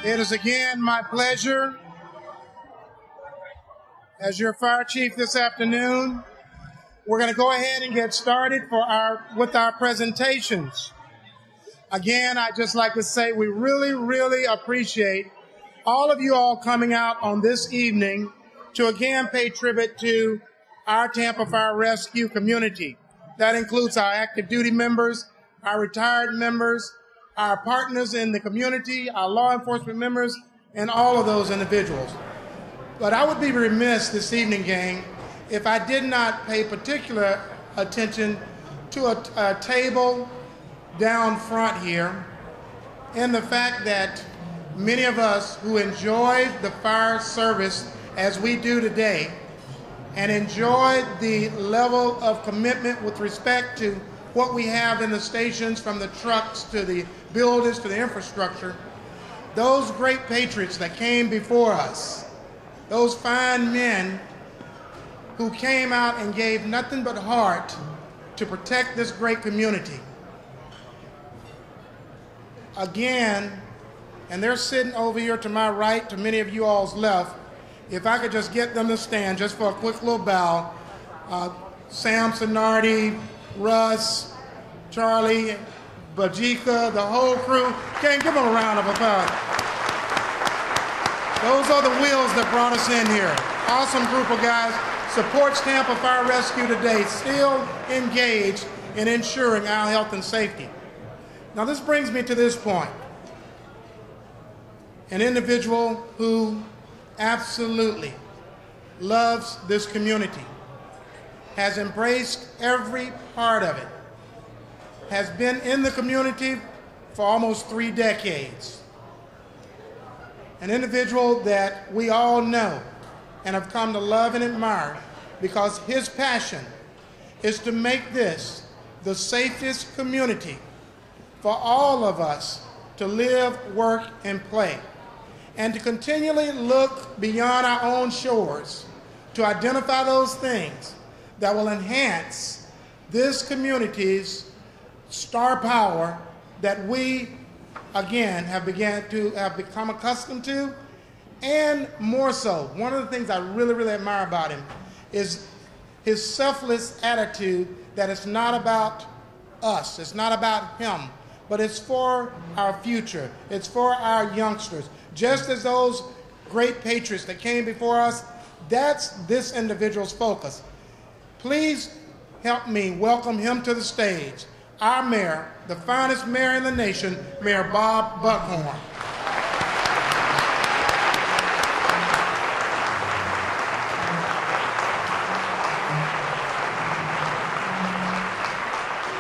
It is again my pleasure as your fire chief this afternoon. We're going to go ahead and get started with our presentations. Again, I'd just like to say we really appreciate all of you all coming out on this evening to again pay tribute to our Tampa Fire Rescue community. That includes our active duty members, our retired members, our partners in the community, our law enforcement members, and all of those individuals. But I would be remiss this evening, gang, if I did not pay particular attention to a table down front here, and the fact that many of us who enjoy the fire service as we do today, and enjoy the level of commitment with respect to what we have in the stations, from the trucks to the buildings to the infrastructure, those great patriots that came before us, those fine men who came out and gave nothing but heart to protect this great community. Again, and they're sitting over here to my right, to many of you all's left. If I could just get them to stand just for a quick little bow. Sam Sonardi, Russ, Charlie, Bajika, the whole crew. Can't give them a round of applause. Those are the wheels that brought us in here. Awesome group of guys. Supports Tampa Fire Rescue today, still engaged in ensuring our health and safety. Now this brings me to this point. An individual who absolutely loves this community, has embraced every part of it, has been in the community for almost 3 decades. An individual that we all know and have come to love and admire, because his passion is to make this the safest community for all of us to live, work, and play, and to continually look beyond our own shores to identify those things that will enhance this community's star power that we, again, have become accustomed to. And more so, one of the things I really admire about him is his selfless attitude, that it's not about us, it's not about him, but it's for our future, it's for our youngsters. Just as those great patriots that came before us, that's this individual's focus. Please help me welcome him to the stage, our mayor, the finest mayor in the nation, Mayor Bob Buckhorn.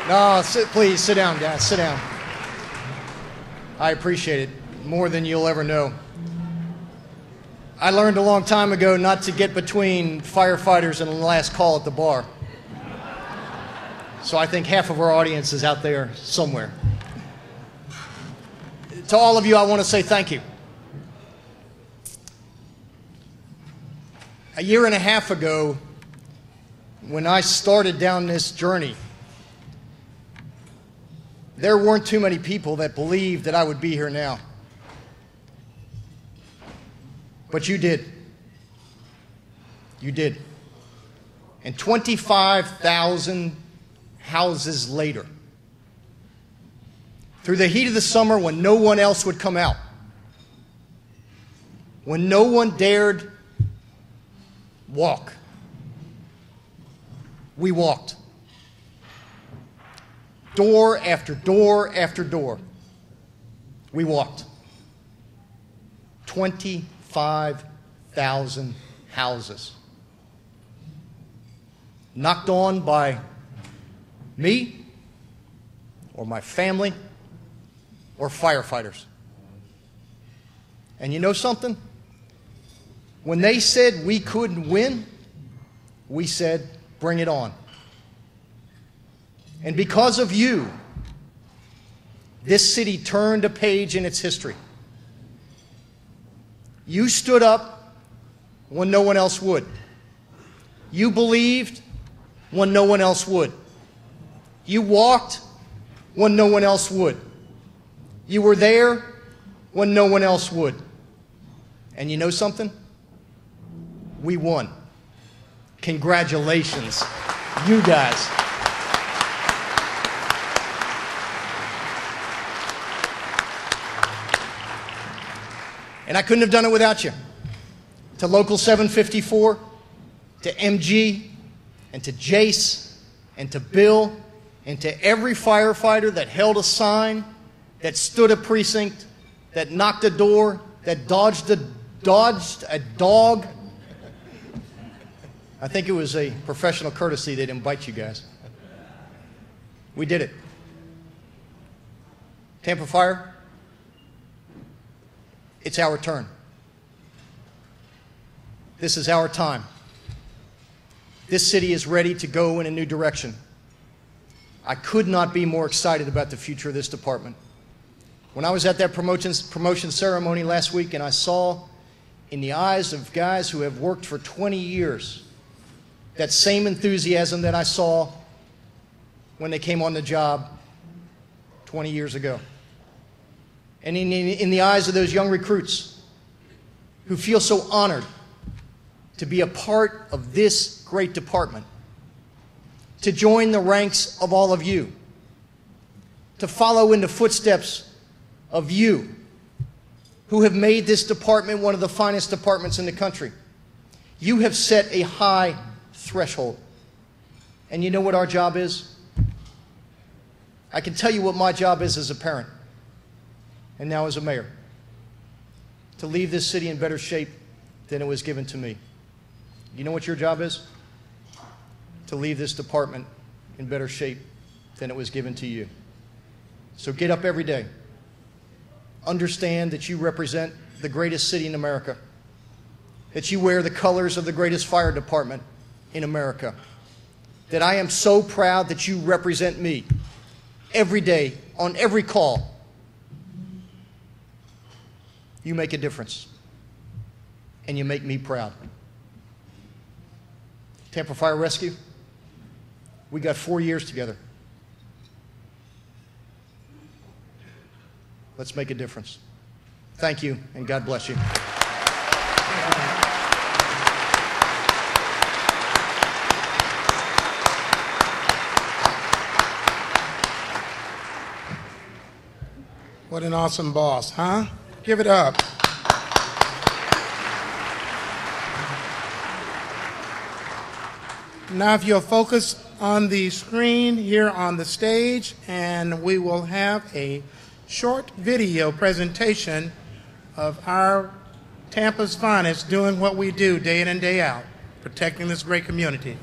No, please sit down, guys, sit down. I appreciate it more than you'll ever know. I learned a long time ago not to get between firefighters and the last call at the bar. So I think half of our audience is out there somewhere. To all of you, I want to say thank you. A year and a half ago, when I started down this journey, there weren't too many people that believed that I would be here now. But you did. You did. And 25,000 houses later, through the heat of the summer when no one else would come out, when no one dared walk, we walked. Door after door after door, we walked. 25,000 houses. Knocked on by me, or my family, or firefighters. And you know something? When they said we couldn't win, we said, bring it on. And because of you, this city turned a page in its history. You stood up when no one else would. You believed when no one else would. You walked when no one else would. You were there when no one else would. And you know something? We won. Congratulations, you guys. And I couldn't have done it without you. To Local 754, to MG, and to Jace, and to Bill, and to every firefighter that held a sign, that stood a precinct, that knocked a door, that dodged a dog. I think it was a professional courtesy they didn't bite you guys. We did it. Tampa Fire, it's our turn. This is our time. This city is ready to go in a new direction. I could not be more excited about the future of this department. When I was at that promotion ceremony last week and I saw in the eyes of guys who have worked for 20 years that same enthusiasm that I saw when they came on the job 20 years ago. And in the eyes of those young recruits who feel so honored to be a part of this great department, to join the ranks of all of you, to follow in the footsteps of you who have made this department one of the finest departments in the country. You have set a high threshold. And you know what our job is? I can tell you what my job is as a parent and now as a mayor. To leave this city in better shape than it was given to me. You know what your job is? To leave this department in better shape than it was given to you. So get up every day. Understand that you represent the greatest city in America. That you wear the colors of the greatest fire department in America. That I am so proud that you represent me every day, on every call. You make a difference. And you make me proud. Tampa Fire Rescue, we got 4 years together. Let's make a difference. Thank you, and God bless you. What an awesome boss, huh? Give it up. Now if you'll focus on the screen here on the stage, and we will have a short video presentation of our Tampa's finest doing what we do day in and day out, protecting this great community.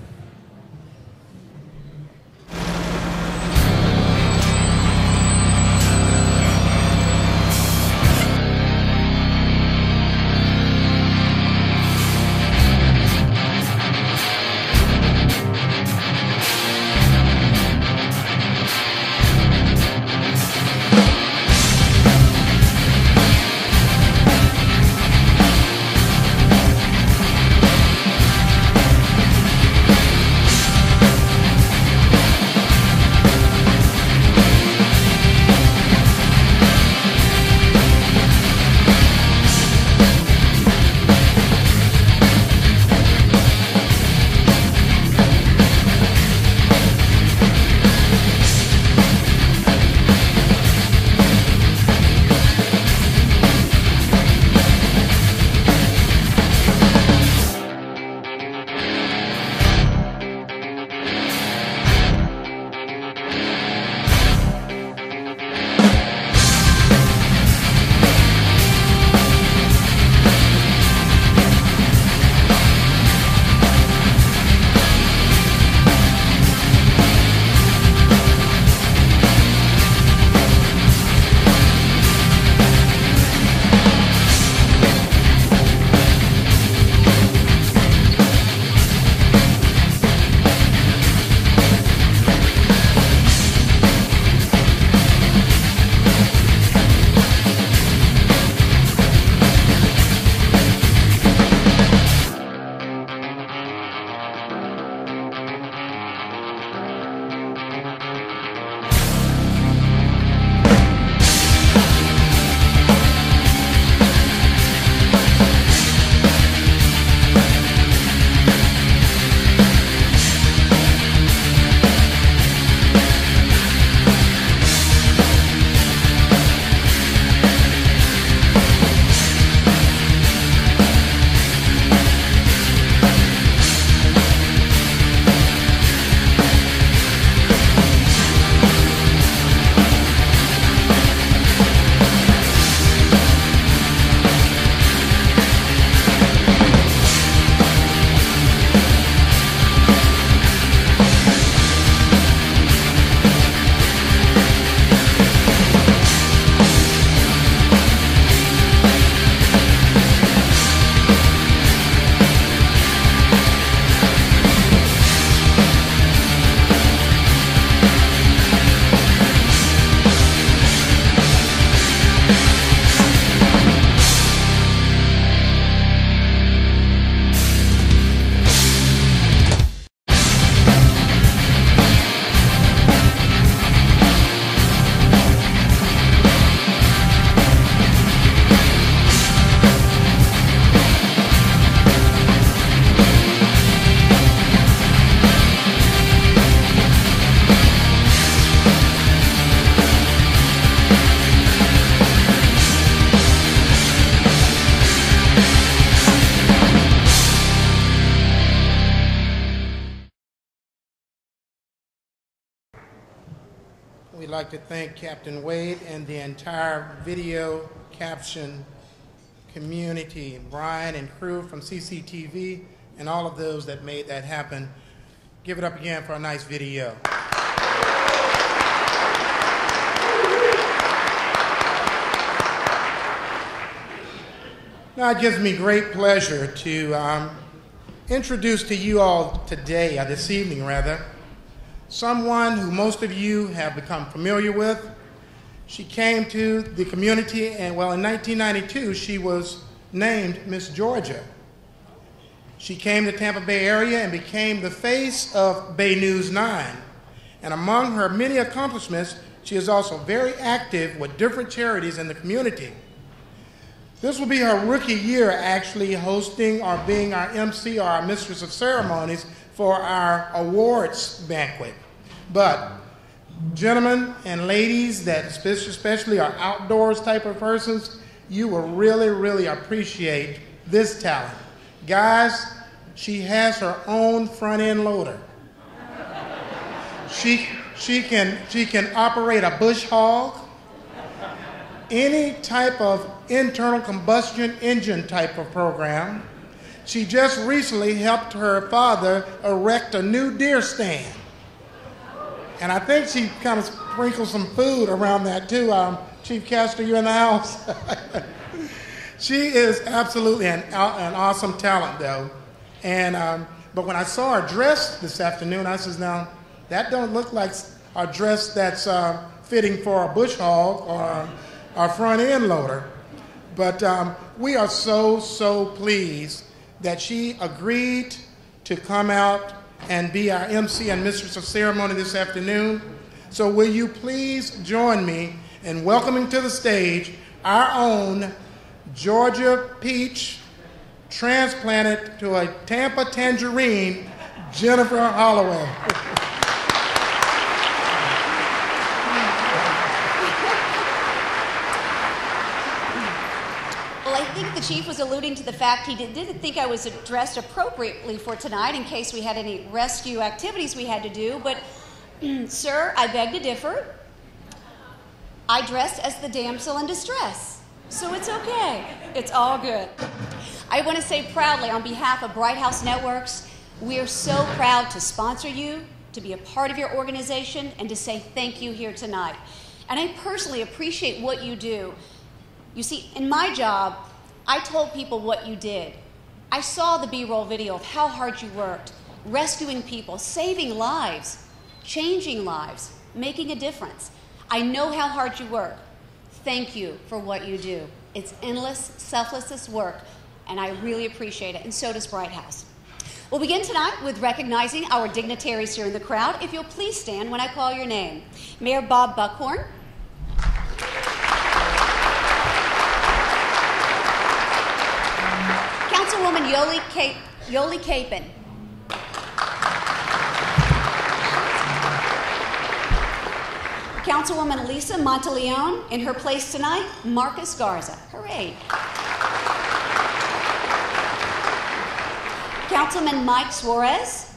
like to thank Captain Wade and the entire video caption community, Brian and crew from CTTV, and all of those that made that happen. Give it up again for a nice video. Now, it gives me great pleasure to introduce to you all today, this evening rather, someone who most of you have become familiar with. She came to the community, and well, in 1992, she was named Miss Georgia. She came to the Tampa Bay area and became the face of Bay News 9. And among her many accomplishments, she is also very active with different charities in the community. This will be her rookie year actually hosting or being our MC or our mistress of ceremonies for our awards banquet. But gentlemen and ladies that especially are outdoors type of persons, you will really, really appreciate this talent. Guys, she has her own front end loader. She can operate a bush hog, any type of internal combustion engine type of program. She just recently helped her father erect a new deer stand. And I think she kind of sprinkled some food around that too. Chief Castor, you in the house? She is absolutely an awesome talent though. And, but when I saw her dressed this afternoon, I says, now, that don't look like a dress that's fitting for a bush hog or our front end loader. But we are so pleased that she agreed to come out and be our MC and mistress of ceremony this afternoon. So will you please join me in welcoming to the stage our own Georgia peach transplanted to a Tampa tangerine, Jennifer Holloway. Well, I think the chief was alluding to the fact he didn't think I was dressed appropriately for tonight in case we had any rescue activities we had to do, but sir, I beg to differ. I dressed as the damsel in distress, so it's okay. It's all good. I want to say proudly on behalf of Bright House Networks, we are so proud to sponsor you, to be a part of your organization, and to say thank you here tonight. And I personally appreciate what you do. You see, in my job, I told people what you did. I saw the B-roll video of how hard you worked, rescuing people, saving lives, changing lives, making a difference. I know how hard you work. Thank you for what you do. It's endless, selfless work, and I really appreciate it, and so does Bright House. We'll begin tonight with recognizing our dignitaries here in the crowd. If you'll please stand when I call your name. Mayor Bob Buckhorn. Councilwoman Yoli Capon. Councilwoman Lisa Monteleone. In her place tonight, Marcus Garza. Hooray. Councilman Mike Suarez.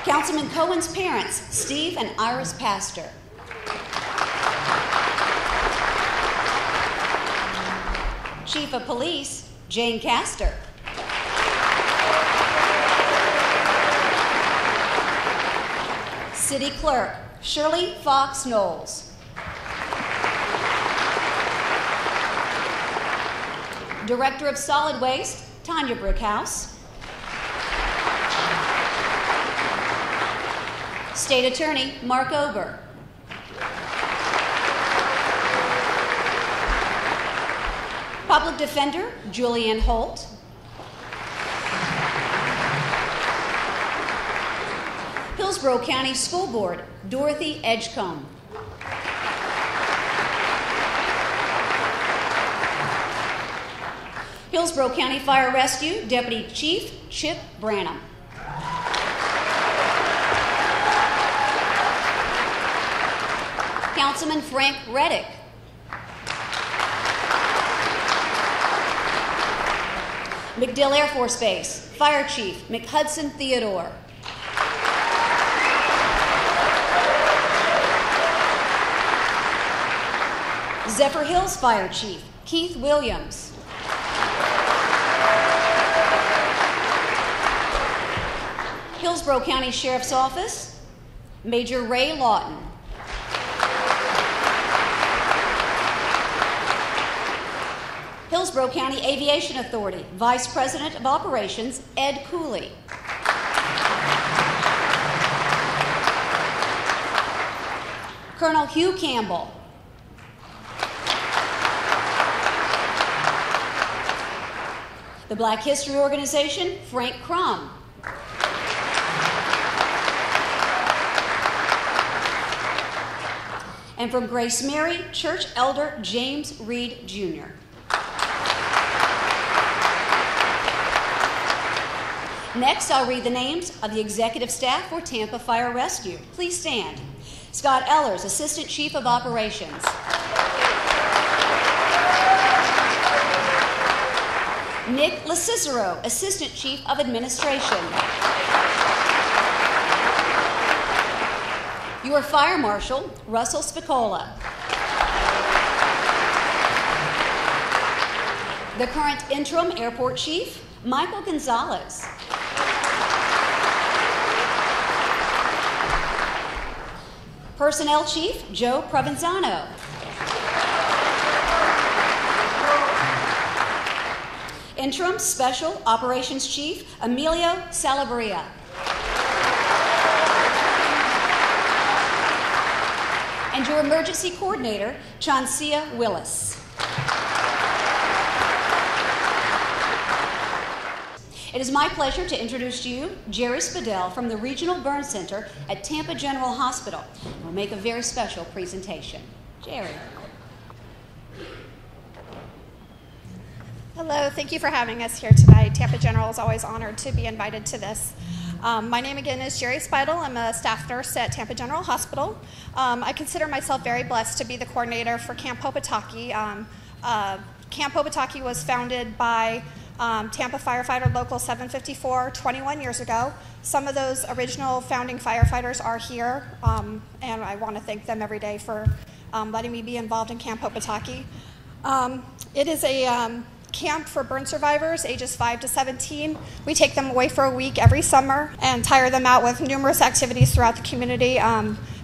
Councilman Cohen's parents, Steve and Iris Pastor. Chief of Police, Jane Castor. City Clerk, Shirley Fox Knowles. Director of Solid Waste, Tanya Brickhouse. State Attorney, Mark Ober. Public Defender, Julianne Holt. Hillsborough County School Board, Dorothy Edgecombe. Hillsborough County Fire Rescue, Deputy Chief Chip Branham. Councilman Frank Reddick. MacDill Air Force Base, Fire Chief McHudson Theodore. Zephyr Hills Fire Chief, Keith Williams. Hillsborough County Sheriff's Office, Major Ray Lawton. Hillsborough County Aviation Authority, Vice President of Operations, Ed Cooley. Colonel Hugh Campbell. The Black History Organization, Frank Crum. And from Grace Mary, Church Elder James Reed, Jr. Next, I'll read the names of the executive staff for Tampa Fire Rescue. Please stand. Scott Ellers, Assistant Chief of Operations. Nick LaCicero, Assistant Chief of Administration. Your Fire Marshal, Russell Spicola. The current Interim Airport Chief, Michael Gonzalez. Personnel Chief, Joe Provenzano. Interim Special Operations Chief, Emilio Salavarria. And your Emergency Coordinator, Chancia Willis. It is my pleasure to introduce to you Jerry Spadell from the Regional Burn Center at Tampa General Hospital. We'll make a very special presentation. Jerry. Hello, thank you for having us here tonight. Tampa General is always honored to be invited to this. My name again is Jerry Spidel. I'm a staff nurse at Tampa General Hospital. I consider myself very blessed to be the coordinator for Camp Hopataki. Camp Hopataki was founded by Tampa Firefighter Local 754 21 years ago. Some of those original founding firefighters are here, and I want to thank them every day for letting me be involved in Camp Hopataki. It is a camp for burn survivors ages 5 to 17. We take them away for a week every summer and tire them out with numerous activities throughout the community.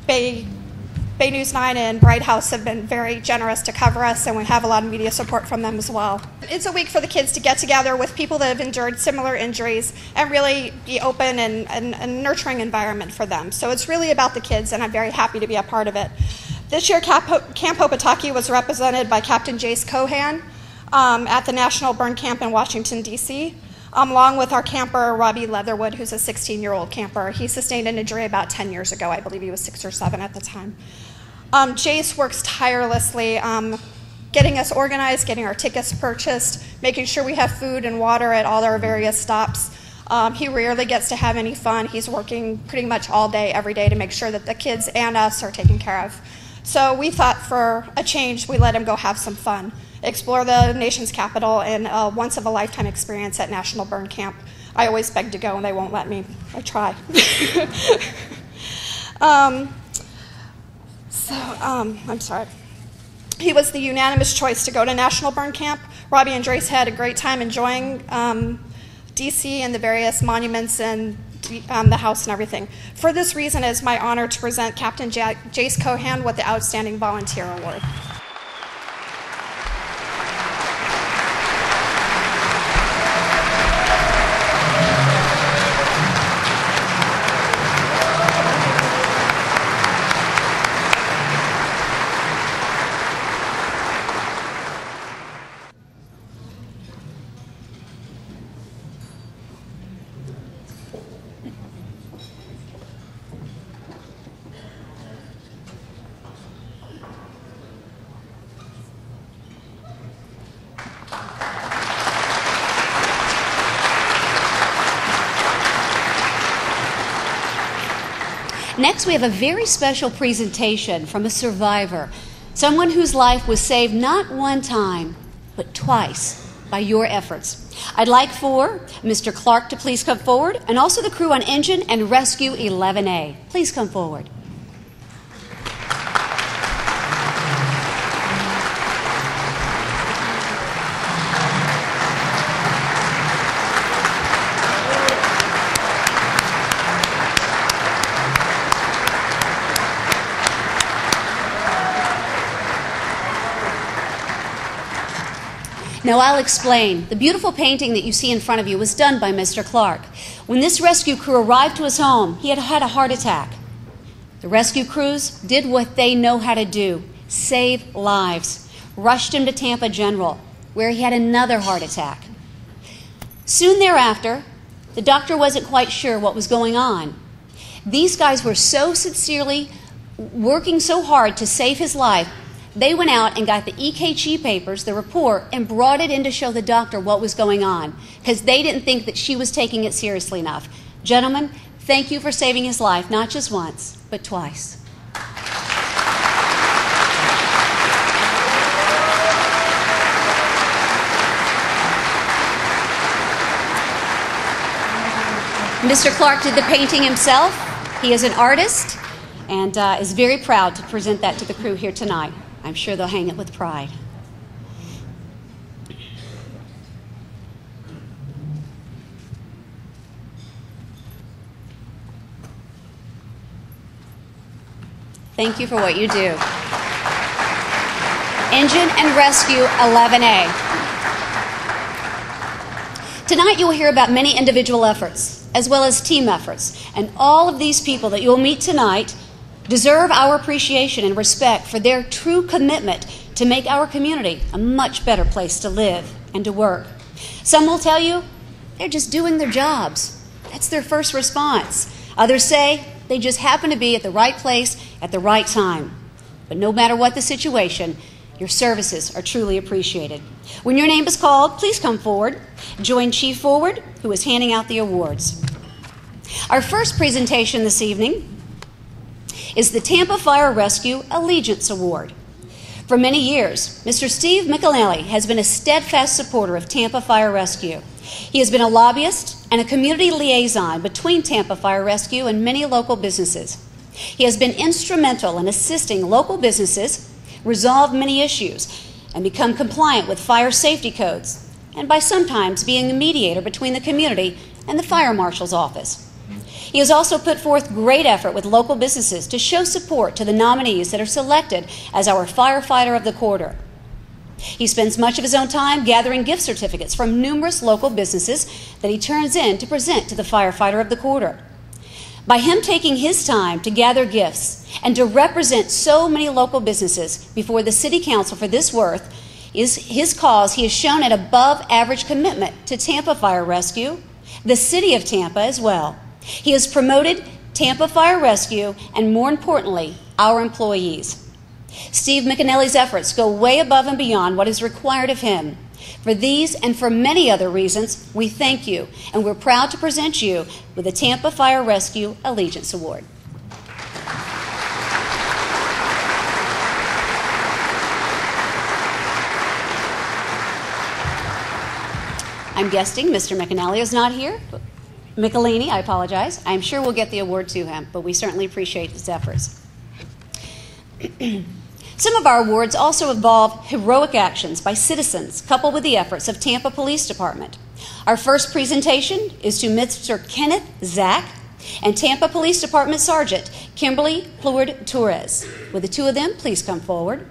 Bay News 9 and Bright House have been very generous to cover us, and we have a lot of media support from them as well. It's a week for the kids to get together with people that have endured similar injuries and really be open and a nurturing environment for them. So it's really about the kids, and I'm very happy to be a part of it. This year, Camp Hopataki was represented by Captain Jace Cohan at the National Burn Camp in Washington, D.C., along with our camper, Robbie Leatherwood, who's a 16-year-old camper. He sustained an injury about 10 years ago. I believe he was 6 or 7 at the time. Jace works tirelessly getting us organized, getting our tickets purchased, making sure we have food and water at all our various stops. He rarely gets to have any fun. He's working pretty much all day, every day to make sure that the kids and us are taken care of. So we thought for a change, we let him go have some fun, explore the nation's capital, and a once-of-a-lifetime experience at National Burn Camp. I always beg to go, and they won't let me. I try. I'm sorry. He was the unanimous choice to go to National Burn Camp. Robbie and Joyce had a great time enjoying D.C. and the various monuments and the house and everything. For this reason, it's my honor to present Captain Jace Cohan with the Outstanding Volunteer Award. Next, we have a very special presentation from a survivor, someone whose life was saved not one time, but twice by your efforts. I'd like for Mr. Clark to please come forward, and also the crew on Engine and Rescue 11A. Please come forward. Now I'll explain. The beautiful painting that you see in front of you was done by Mr. Clark. When this rescue crew arrived to his home, he had had a heart attack. The rescue crews did what they know how to do, save lives, rushed him to Tampa General, where he had another heart attack. Soon thereafter, the doctor wasn't quite sure what was going on. These guys were so sincerely working so hard to save his life, they went out and got the EKG papers, the report, and brought it in to show the doctor what was going on, because they didn't think that she was taking it seriously enough. Gentlemen, thank you for saving his life, not just once, but twice. Mr. Clark did the painting himself. He is an artist and is very proud to present that to the crew here tonight. I'm sure they'll hang it with pride. Thank you for what you do. Engine and Rescue 11A. Tonight you will hear about many individual efforts, as well as team efforts, and all of these people that you will meet tonight deserve our appreciation and respect for their true commitment to make our community a much better place to live and to work. Some will tell you they're just doing their jobs. That's their first response. Others say they just happen to be at the right place at the right time. But no matter what the situation, your services are truly appreciated. When your name is called, please come forward. Join Chief Forward, who is handing out the awards. Our first presentation this evening is the Tampa Fire Rescue Allegiance Award. For many years, Mr. Steve McAnally has been a steadfast supporter of Tampa Fire Rescue. He has been a lobbyist and a community liaison between Tampa Fire Rescue and many local businesses. He has been instrumental in assisting local businesses resolve many issues and become compliant with fire safety codes, and by sometimes being a mediator between the community and the fire marshal's office. He has also put forth great effort with local businesses to show support to the nominees that are selected as our Firefighter of the Quarter. He spends much of his own time gathering gift certificates from numerous local businesses that he turns in to present to the Firefighter of the Quarter. By him taking his time to gather gifts and to represent so many local businesses before the City Council for this worth is his cause, he has shown an above average commitment to Tampa Fire Rescue, the City of Tampa as well. He has promoted Tampa Fire Rescue and, more importantly, our employees. Steve McAnally's efforts go way above and beyond what is required of him. For these and for many other reasons, we thank you, and we're proud to present you with the Tampa Fire Rescue Allegiance Award. I'm guessing Mr. McAnally is not here. McAlany, I apologize. I'm sure we'll get the award to him, but we certainly appreciate his efforts. Some of our awards also involve heroic actions by citizens, coupled with the efforts of Tampa Police Department. Our first presentation is to Mr. Kenneth Zack and Tampa Police Department Sergeant Kimberly Pleward Torres. Will the two of them please come forward?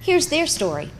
Here's their story.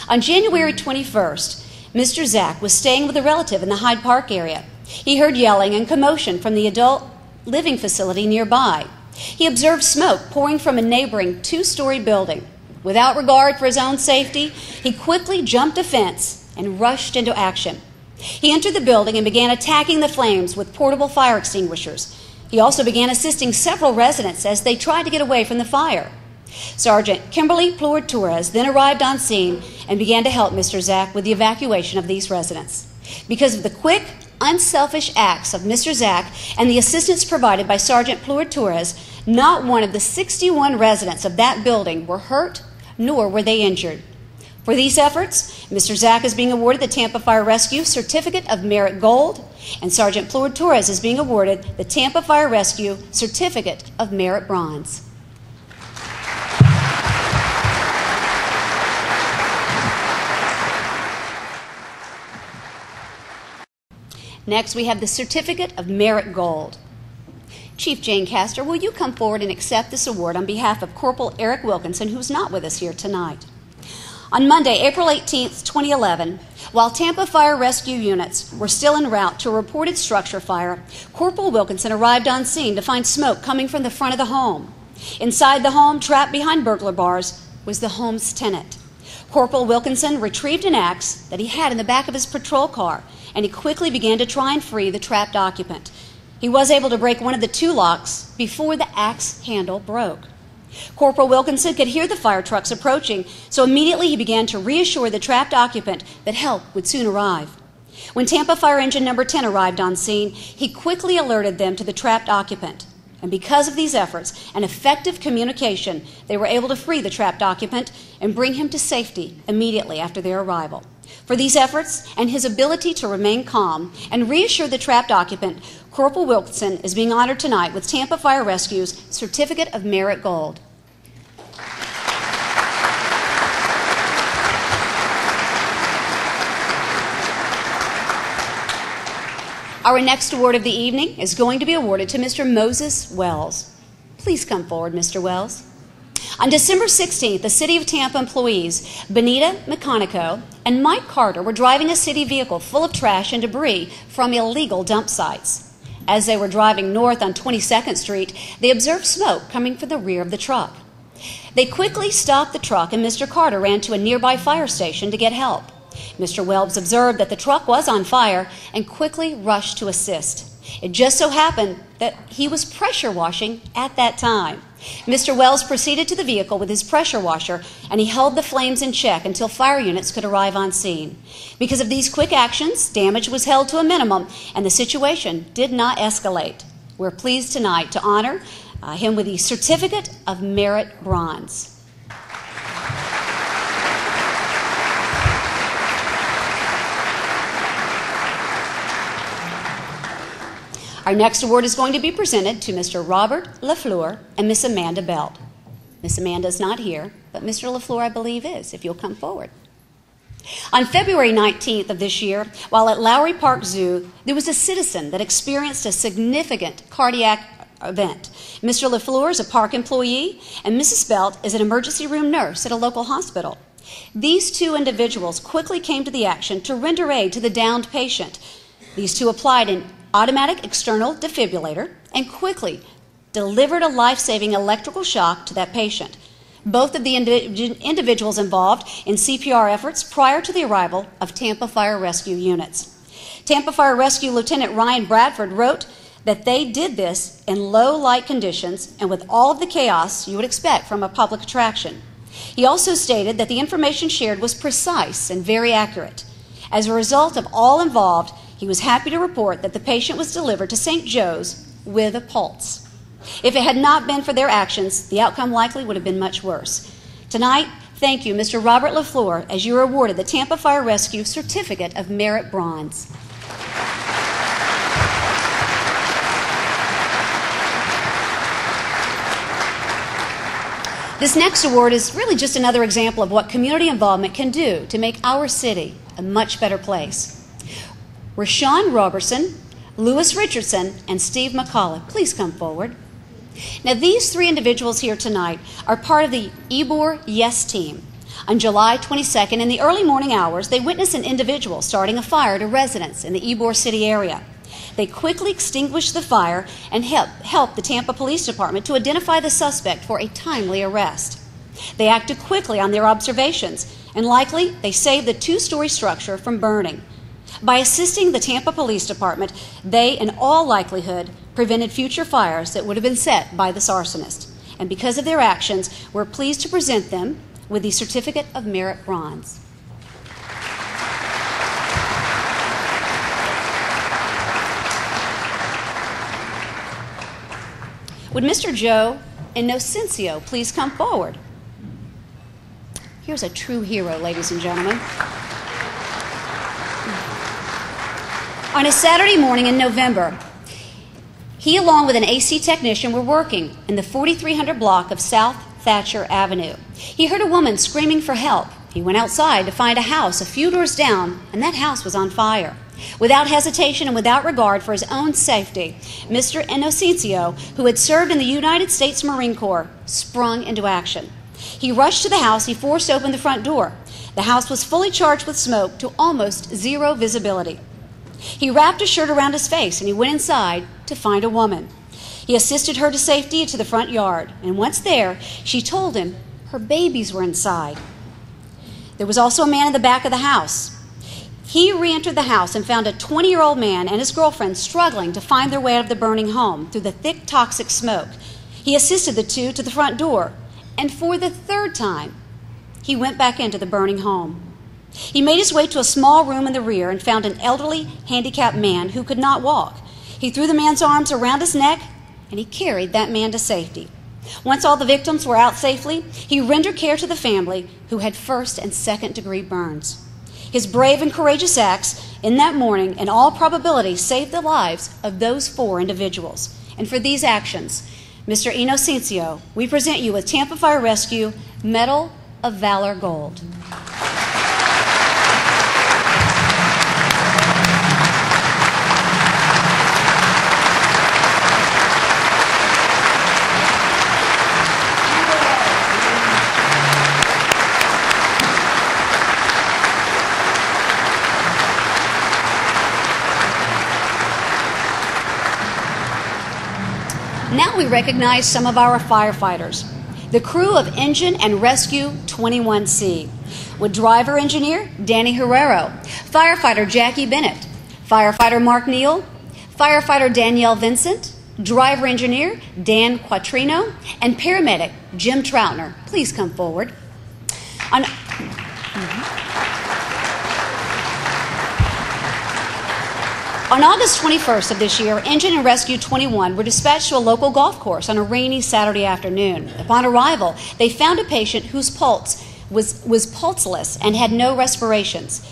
On January 21st, Mr. Zack was staying with a relative in the Hyde Park area. He heard yelling and commotion from the adult living facility nearby. He observed smoke pouring from a neighboring two-story building. Without regard for his own safety, he quickly jumped a fence and rushed into action. He entered the building and began attacking the flames with portable fire extinguishers. He also began assisting several residents as they tried to get away from the fire. Sergeant Kimberly Pleward Torres then arrived on scene and began to help Mr. Zack with the evacuation of these residents. Because of the quick, unselfish acts of Mr. Zack and the assistance provided by Sergeant Pleward Torres, not one of the 61 residents of that building were hurt, nor were they injured. For these efforts, Mr. Zack is being awarded the Tampa Fire Rescue Certificate of Merit Gold, and Sergeant Pleward Torres is being awarded the Tampa Fire Rescue Certificate of Merit Bronze. Next, we have the Certificate of Merit Gold. Chief Jane Castor, will you come forward and accept this award on behalf of Corporal Eric Wilkinson, who's not with us here tonight? On Monday, April 18, 2011, while Tampa Fire Rescue units were still en route to a reported structure fire, Corporal Wilkinson arrived on scene to find smoke coming from the front of the home. Inside the home, trapped behind burglar bars, was the home's tenant. Corporal Wilkinson retrieved an axe that he had in the back of his patrol car, and he quickly began to try and free the trapped occupant. He was able to break one of the two locks before the axe handle broke. Corporal Wilkinson could hear the fire trucks approaching, so immediately he began to reassure the trapped occupant that help would soon arrive. When Tampa Fire Engine Number 10 arrived on scene, he quickly alerted them to the trapped occupant. And because of these efforts and effective communication, they were able to free the trapped occupant and bring him to safety immediately after their arrival. For these efforts and his ability to remain calm and reassure the trapped occupant, Corporal Wilkinson is being honored tonight with Tampa Fire Rescue's Certificate of Merit Gold. Our next award of the evening is going to be awarded to Mr. Moses Wells. Please come forward, Mr. Wells. On December 16th, the City of Tampa employees, Benita McConico and Mike Carter, were driving a city vehicle full of trash and debris from illegal dump sites. As they were driving north on 22nd Street, they observed smoke coming from the rear of the truck. They quickly stopped the truck, and Mr. Carter ran to a nearby fire station to get help. Mr. Wells observed that the truck was on fire and quickly rushed to assist. It just so happened that he was pressure washing at that time. Mr. Wells proceeded to the vehicle with his pressure washer, and he held the flames in check until fire units could arrive on scene. Because of these quick actions, damage was held to a minimum, and the situation did not escalate. We're pleased tonight to honor him with the Certificate of Merit Bronze. Our next award is going to be presented to Mr. Robert LaFleur and Miss Amanda Belt. Miss Amanda is not here, but Mr. LaFleur, I believe, is, if you'll come forward. On February 19th of this year, while at Lowry Park Zoo, there was a citizen that experienced a significant cardiac event. Mr. LaFleur is a park employee, and Mrs. Belt is an emergency room nurse at a local hospital. These two individuals quickly came to the action to render aid to the downed patient. These two applied an automatic external defibrillator and quickly delivered a life-saving electrical shock to that patient. Both of the individuals involved in CPR efforts prior to the arrival of Tampa Fire Rescue units. Tampa Fire Rescue Lieutenant Ryan Bradford wrote that they did this in low light conditions and with all of the chaos you would expect from a public attraction. He also stated that the information shared was precise and very accurate. As a result of all involved, he was happy to report that the patient was delivered to St. Joe's with a pulse. If it had not been for their actions, the outcome likely would have been much worse. Tonight, thank you, Mr. Robert LaFleur, as you are awarded the Tampa Fire Rescue Certificate of Merit Bronze. This next award is really just another example of what community involvement can do to make our city a much better place. Rashawn Roberson, Lewis Richardson, and Steve McCullough, please come forward. Now, these three individuals here tonight are part of the Ybor Yes team. On July 22nd, in the early morning hours, they witnessed an individual starting a fire to residents in the Ybor City area. They quickly extinguished the fire and helped the Tampa Police Department to identify the suspect for a timely arrest. They acted quickly on their observations, and likely they saved the two-story structure from burning. By assisting the Tampa Police Department, they, in all likelihood, prevented future fires that would have been set by this arsonist. And because of their actions, we're pleased to present them with the Certificate of Merit Bronze. Would Mr. Joe Inocencio please come forward? Here's a true hero, ladies and gentlemen. On a Saturday morning in November, he, along with an AC technician, were working in the 4300 block of South Thatcher Avenue. He heard a woman screaming for help. He went outside to find a house a few doors down, and that house was on fire. Without hesitation and without regard for his own safety, Mr. Inocencio, who had served in the United States Marine Corps, sprung into action. He rushed to the house. He forced open the front door. The house was fully charged with smoke to almost zero visibility. He wrapped a shirt around his face and he went inside to find a woman. He assisted her to safety to the front yard, and once there, she told him her babies were inside. There was also a man in the back of the house. He re-entered the house and found a 20-year-old man and his girlfriend struggling to find their way out of the burning home through the thick, toxic smoke. He assisted the two to the front door, and for the third time, he went back into the burning home. He made his way to a small room in the rear and found an elderly, handicapped man who could not walk. He threw the man's arms around his neck, and he carried that man to safety. Once all the victims were out safely, he rendered care to the family who had first and second-degree burns. His brave and courageous acts in that morning, in all probability, saved the lives of those 4 individuals. And for these actions, Mr. Inocencio, we present you with Tampa Fire Rescue Medal of Valor Gold. Now we recognize some of our firefighters. The crew of Engine and Rescue 21C, with driver engineer Danny Herrero, firefighter Jackie Bennett, firefighter Mark Neal, firefighter Danielle Vincent, driver engineer Dan Quattrino, and paramedic Jim Troutner. Please come forward. On August 21st of this year, Engine and Rescue 21 were dispatched to a local golf course on a rainy Saturday afternoon. Upon arrival, they found a patient whose pulse was pulseless and had no respirations.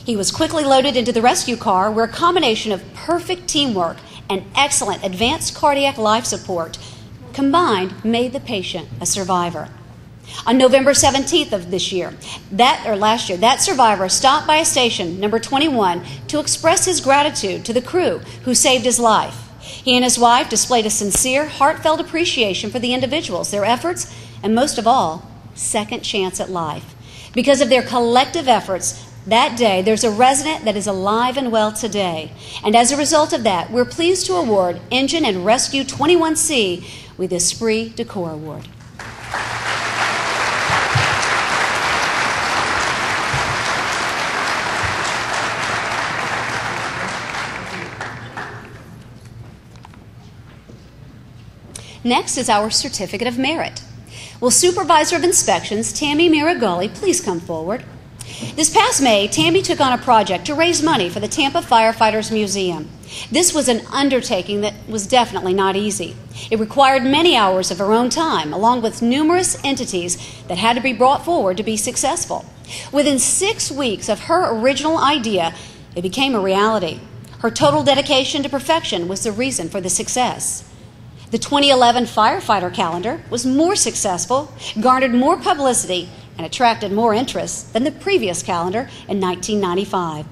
He was quickly loaded into the rescue car, where a combination of perfect teamwork and excellent advanced cardiac life support combined made the patient a survivor. On November 17th of last year, that survivor stopped by a station, number 21, to express his gratitude to the crew who saved his life. He and his wife displayed a sincere, heartfelt appreciation for the individuals, their efforts, and most of all, second chance at life. Because of their collective efforts, that day, there's a resident that is alive and well today. And as a result of that, we're pleased to award Engine and Rescue 21C with the Esprit de Corps Award. Next is our Certificate of Merit. Will Supervisor of Inspections, Tammy Miragulli, please come forward? This past May, Tammy took on a project to raise money for the Tampa Firefighters Museum. This was an undertaking that was definitely not easy. It required many hours of her own time, along with numerous entities that had to be brought forward to be successful. Within 6 weeks of her original idea, it became a reality. Her total dedication to perfection was the reason for the success. The 2011 Firefighter calendar was more successful, garnered more publicity, and attracted more interest than the previous calendar in 1995.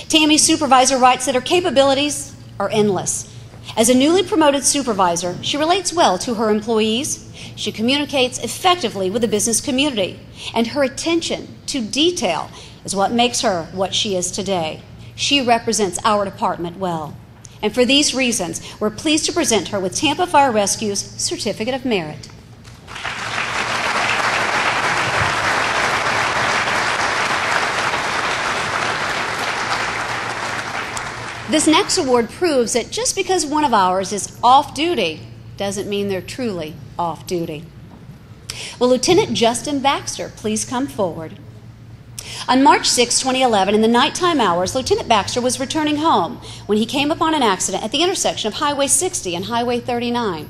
Tammy's supervisor writes that her capabilities are endless. As a newly promoted supervisor, she relates well to her employees, she communicates effectively with the business community, and her attention to detail is what makes her what she is today. She represents our department well. And for these reasons, we're pleased to present her with Tampa Fire Rescue's Certificate of Merit. This next award proves that just because one of ours is off-duty doesn't mean they're truly off-duty. Will Lieutenant Justin Baxter please come forward? On March 6, 2011, in the nighttime hours, Lieutenant Baxter was returning home when he came upon an accident at the intersection of Highway 60 and Highway 39.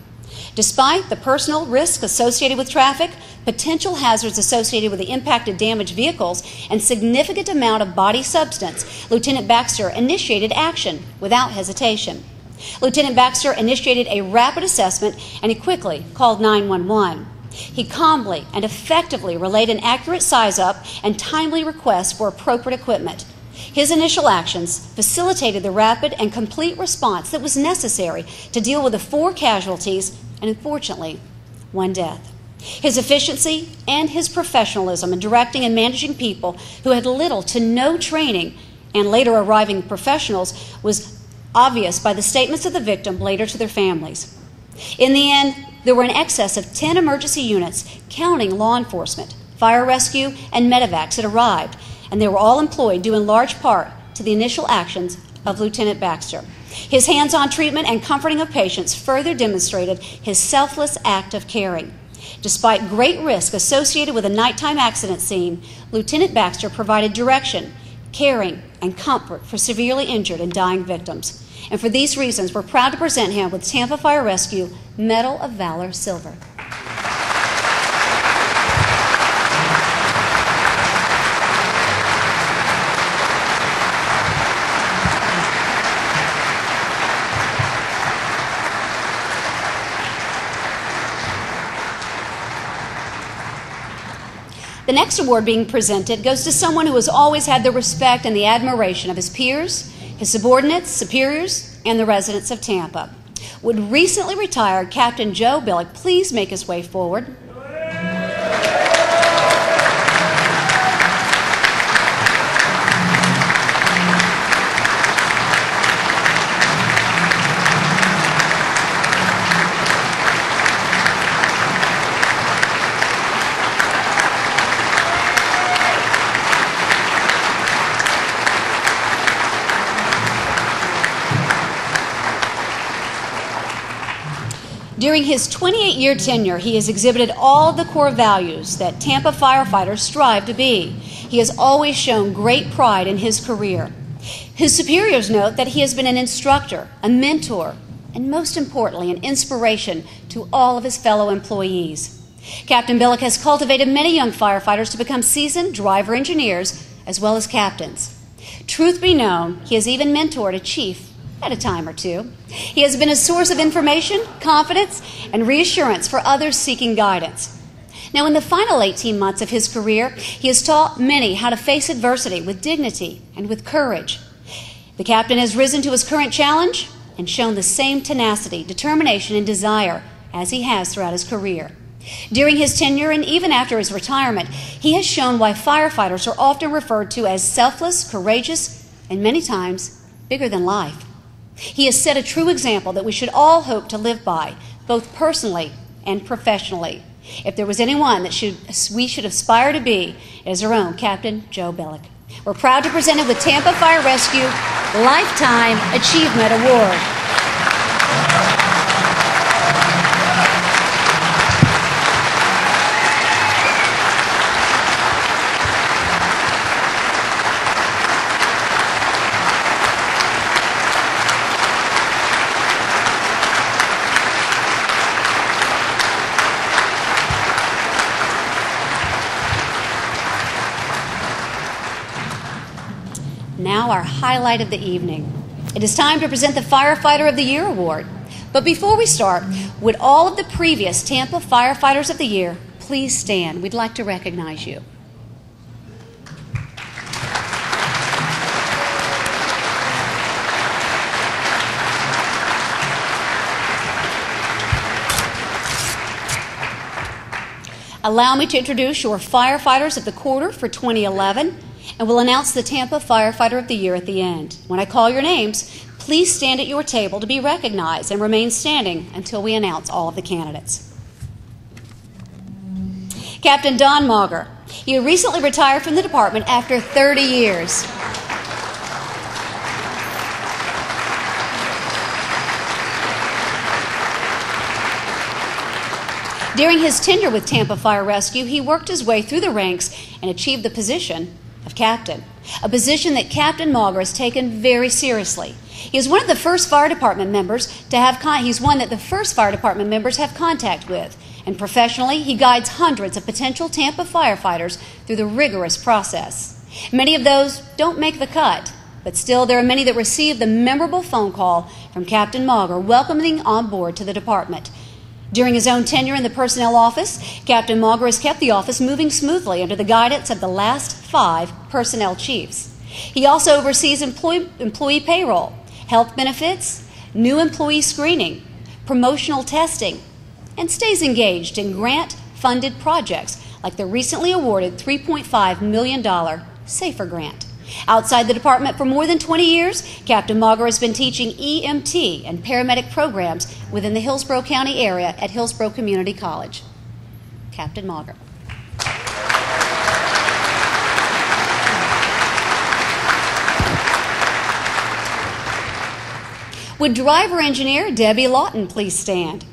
Despite the personal risks associated with traffic, potential hazards associated with the impacted damaged vehicles, and significant amount of body substance, Lieutenant Baxter initiated action without hesitation. Lieutenant Baxter initiated a rapid assessment, and he quickly called 911. He calmly and effectively relayed an accurate size-up and timely request for appropriate equipment. His initial actions facilitated the rapid and complete response that was necessary to deal with the 4 casualties and, unfortunately, 1 death. His efficiency and his professionalism in directing and managing people who had little to no training and later arriving professionals was obvious by the statements of the victim later to their families. In the end, there were in excess of 10 emergency units, counting law enforcement, fire rescue, and medevacs that arrived, and they were all employed due in large part to the initial actions of Lieutenant Baxter. His hands-on treatment and comforting of patients further demonstrated his selfless act of caring. Despite great risk associated with a nighttime accident scene, Lieutenant Baxter provided direction, caring, and comfort for severely injured and dying victims. And for these reasons, we're proud to present him with Tampa Fire Rescue Medal of Valor Silver. The next award being presented goes to someone who has always had the respect and the admiration of his peers, his subordinates, superiors, and the residents of Tampa. Would recently retired Captain Joe Billick please make his way forward? During his 28-year tenure, he has exhibited all of the core values that Tampa firefighters strive to be. He has always shown great pride in his career. His superiors note that he has been an instructor, a mentor, and most importantly, an inspiration to all of his fellow employees. Captain Billick has cultivated many young firefighters to become seasoned driver engineers as well as captains. Truth be known, he has even mentored a chief at a time or two. He has been a source of information, confidence, and reassurance for others seeking guidance. Now, in the final 18 months of his career, he has taught many how to face adversity with dignity and with courage. The captain has risen to his current challenge and shown the same tenacity, determination, and desire as he has throughout his career. During his tenure and even after his retirement, he has shown why firefighters are often referred to as selfless, courageous, and many times bigger than life. He has set a true example that we should all hope to live by, both personally and professionally. If there was anyone that we should aspire to be, it is our own Captain Joe Billick. We're proud to present him with Tampa Fire Rescue Lifetime Achievement Award. Now our highlight of the evening. It is time to present the Firefighter of the Year Award. But before we start, would all of the previous Tampa Firefighters of the Year please stand? We'd like to recognize you. Allow me to introduce your Firefighters of the Quarter for 2011. And we'll announce the Tampa Firefighter of the Year at the end. When I call your names, please stand at your table to be recognized and remain standing until we announce all of the candidates. Captain Don Mauger. He recently retired from the department after 30 years. During his tenure with Tampa Fire Rescue, he worked his way through the ranks and achieved the position of captain, a position that Captain Mauger has taken very seriously. He is one of the first fire department members to have he's one that the first fire department members have contact with, and professionally he guides hundreds of potential Tampa firefighters through the rigorous process. Many of those don't make the cut, but still there are many that receive the memorable phone call from Captain Mauger welcoming on board to the department. During his own tenure in the personnel office, Captain Mauger has kept the office moving smoothly under the guidance of the last 5 personnel chiefs. He also oversees employee payroll, health benefits, new employee screening, promotional testing, and stays engaged in grant funded projects like the recently awarded $3.5 million SAFER grant. Outside the department for more than 20 years, Captain Mauger has been teaching EMT and paramedic programs within the Hillsborough County area at Hillsborough Community College. Captain Mauger. Would driver engineer Debbie Lawton please stand?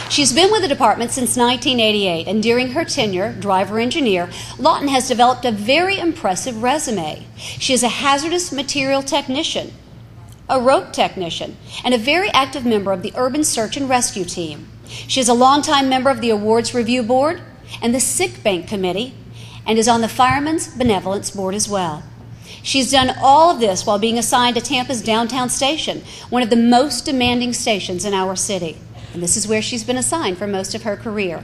She's been with the department since 1988, and during her tenure, driver engineer, Lawton has developed a very impressive resume. She is a hazardous material technician, a rope technician, and a very active member of the Urban Search and Rescue Team. She is a longtime member of the Awards Review Board and the Sick Bank Committee, and is on the Firemen's Benevolence Board as well. She's done all of this while being assigned to Tampa's downtown station, one of the most demanding stations in our city. And this is where she's been assigned for most of her career.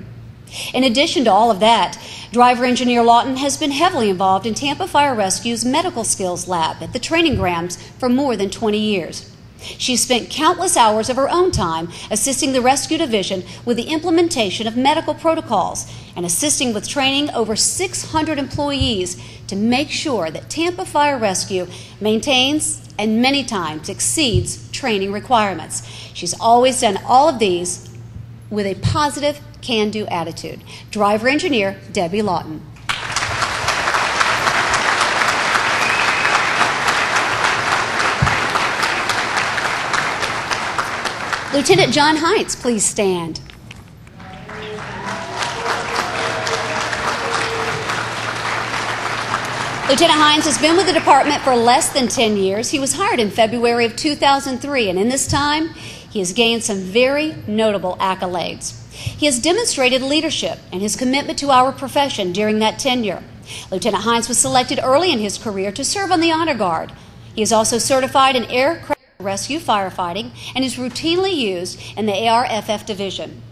In addition to all of that, driver engineer Lawton has been heavily involved in Tampa Fire Rescue's medical skills lab at the training grounds for more than 20 years. She's spent countless hours of her own time assisting the rescue division with the implementation of medical protocols and assisting with training over 600 employees to make sure that Tampa Fire Rescue maintains and many times exceeds training requirements. She's always done all of these with a positive, can-do attitude. Driver engineer Debbie Lawton. Lieutenant John Heinz, please stand. Lieutenant Heinz has been with the department for less than 10 years. He was hired in February of 2003, and in this time, he has gained some very notable accolades. He has demonstrated leadership and his commitment to our profession during that tenure. Lieutenant Heinz was selected early in his career to serve on the Honor Guard. He is also certified in aircraft rescue firefighting and is routinely used in the ARFF division.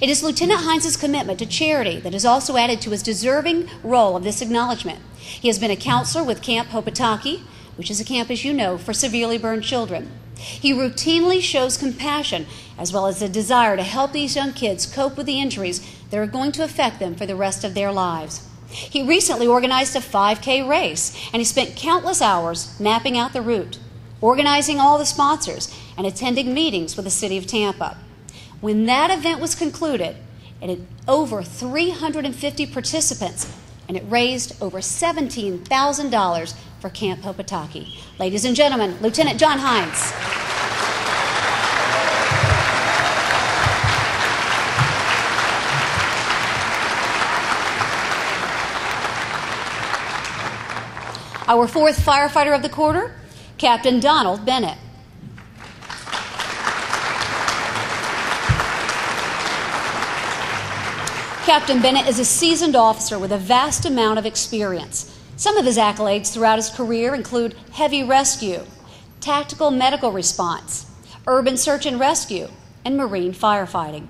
It is Lieutenant Heinz's commitment to charity that has also added to his deserving role of this acknowledgement. He has been a counselor with Camp Hopataki, which is a camp, as you know, for severely burned children. He routinely shows compassion as well as a desire to help these young kids cope with the injuries that are going to affect them for the rest of their lives. He recently organized a 5K race, and he spent countless hours mapping out the route, organizing all the sponsors, and attending meetings with the City of Tampa. When that event was concluded, it had over 350 participants, and it raised over $17,000 for Camp Hopataki. Ladies and gentlemen, Lieutenant John Heinz. Our fourth firefighter of the quarter, Captain Donald Bennett. Captain Bennett is a seasoned officer with a vast amount of experience. Some of his accolades throughout his career include heavy rescue, tactical medical response, urban search and rescue, and marine firefighting.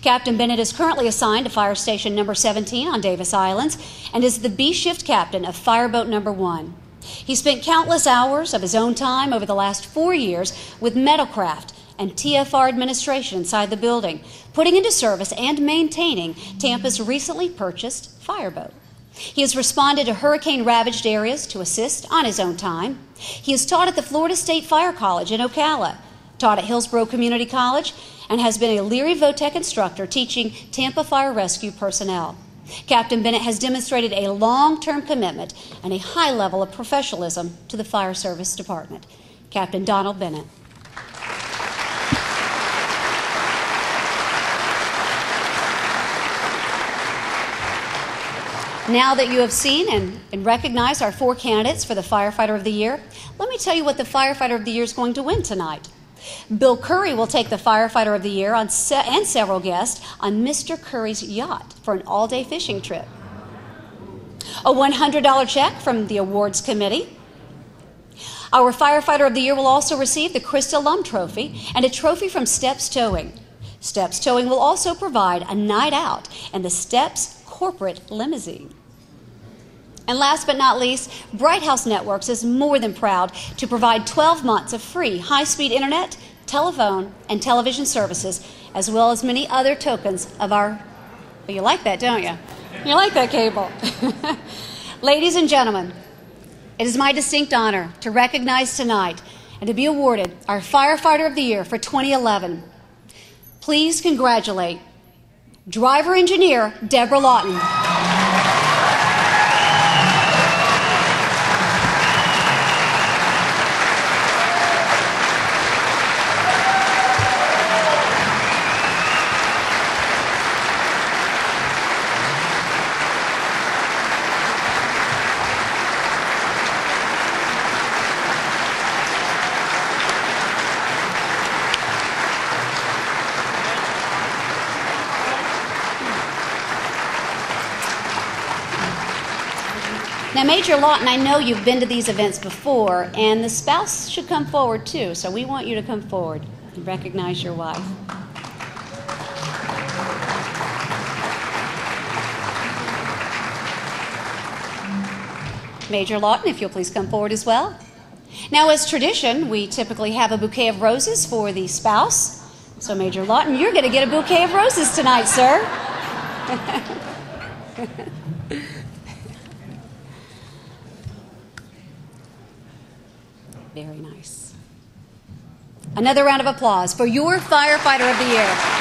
Captain Bennett is currently assigned to Fire Station number 17 on Davis Islands and is the B-shift captain of Fireboat number 1. He spent countless hours of his own time over the last 4 years with Metalcraft and TFR administration inside the building, putting into service and maintaining Tampa's recently purchased fireboat. He has responded to hurricane-ravaged areas to assist on his own time. He has taught at the Florida State Fire College in Ocala, taught at Hillsborough Community College, and has been a Leary Votech instructor teaching Tampa Fire Rescue personnel. Captain Bennett has demonstrated a long-term commitment and a high level of professionalism to the Fire Service Department. Captain Donald Bennett. Now that you have seen and recognized our 4 candidates for the Firefighter of the Year, let me tell you what the Firefighter of the Year is going to win tonight. Bill Curry will take the Firefighter of the Year and several guests on Mr. Curry's yacht for an all-day fishing trip. A $100 check from the awards committee. Our Firefighter of the Year will also receive the Krista Lum Trophy and a trophy from Steps Towing. Steps Towing will also provide a night out in the Steps corporate limousine. And last but not least, Bright House Networks is more than proud to provide 12 months of free high-speed internet, telephone, and television services, as well as many other tokens of our... Well, you like that, don't you? You like that cable. Ladies and gentlemen, it is my distinct honor to recognize tonight and to be awarded our Firefighter of the Year for 2011. Please congratulate Driver Engineer Deborah Lawton. Now, Major Lawton, I know you've been to these events before, and the spouse should come forward too, so we want you to come forward and recognize your wife. Major Lawton, if you'll please come forward as well. Now, as tradition, we typically have a bouquet of roses for the spouse. So, Major Lawton, you're going to get a bouquet of roses tonight, sir. Very nice. Another round of applause for your Firefighter of the Year.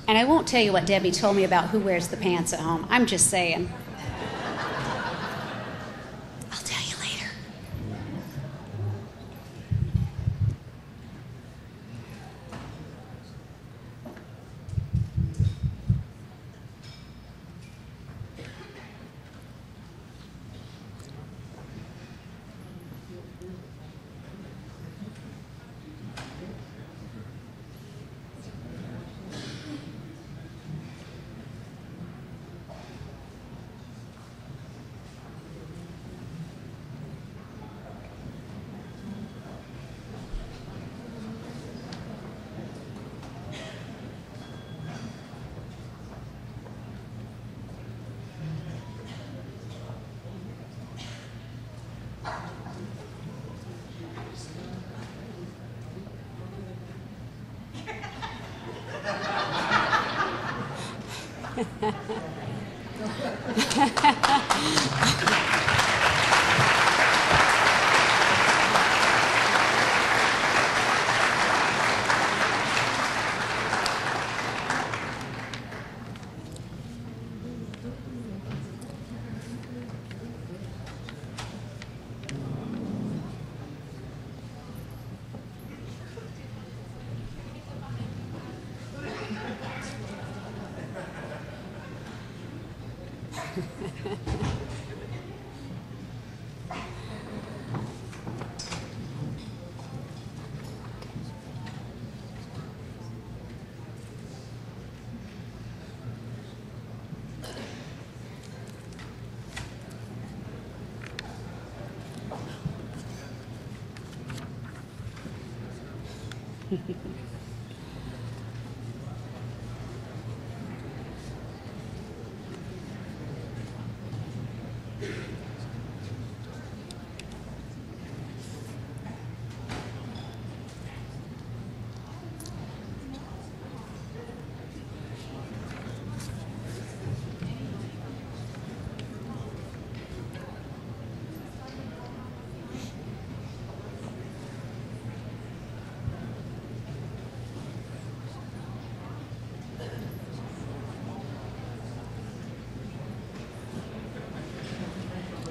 And I won't tell you what Debbie told me about who wears the pants at home. I'm just saying. I'll tell you later.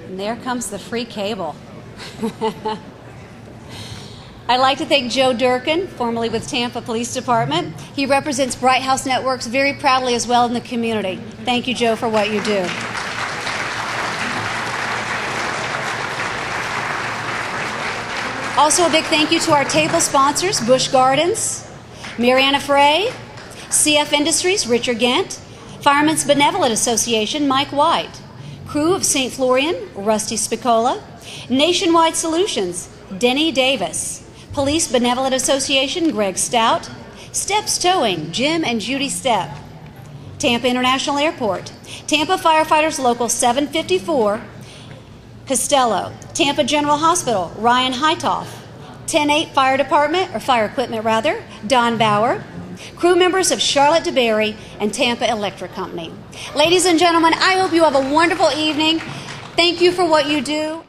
And there comes the free cable. I'd like to thank Joe Durkin, formerly with Tampa Police Department. He represents Bright House Networks very proudly as well in the community. Thank you, Joe, for what you do. Also, a big thank you to our table sponsors, Busch Gardens, Mariana Frey, CF Industries, Richard Gant, Firemen's Benevolent Association, Mike White, Crew of St. Florian, Rusty Spicola, Nationwide Solutions, Denny Davis, Police Benevolent Association, Greg Stout, Steps Towing, Jim and Judy Stepp, Tampa International Airport, Tampa Firefighters Local 754, Costello, Tampa General Hospital, Ryan Hightoff, 10-8 Fire Department, or Fire Equipment rather, Don Bauer, crew members of Charlotte DeBerry and Tampa Electric Company. Ladies and gentlemen, I hope you have a wonderful evening. Thank you for what you do.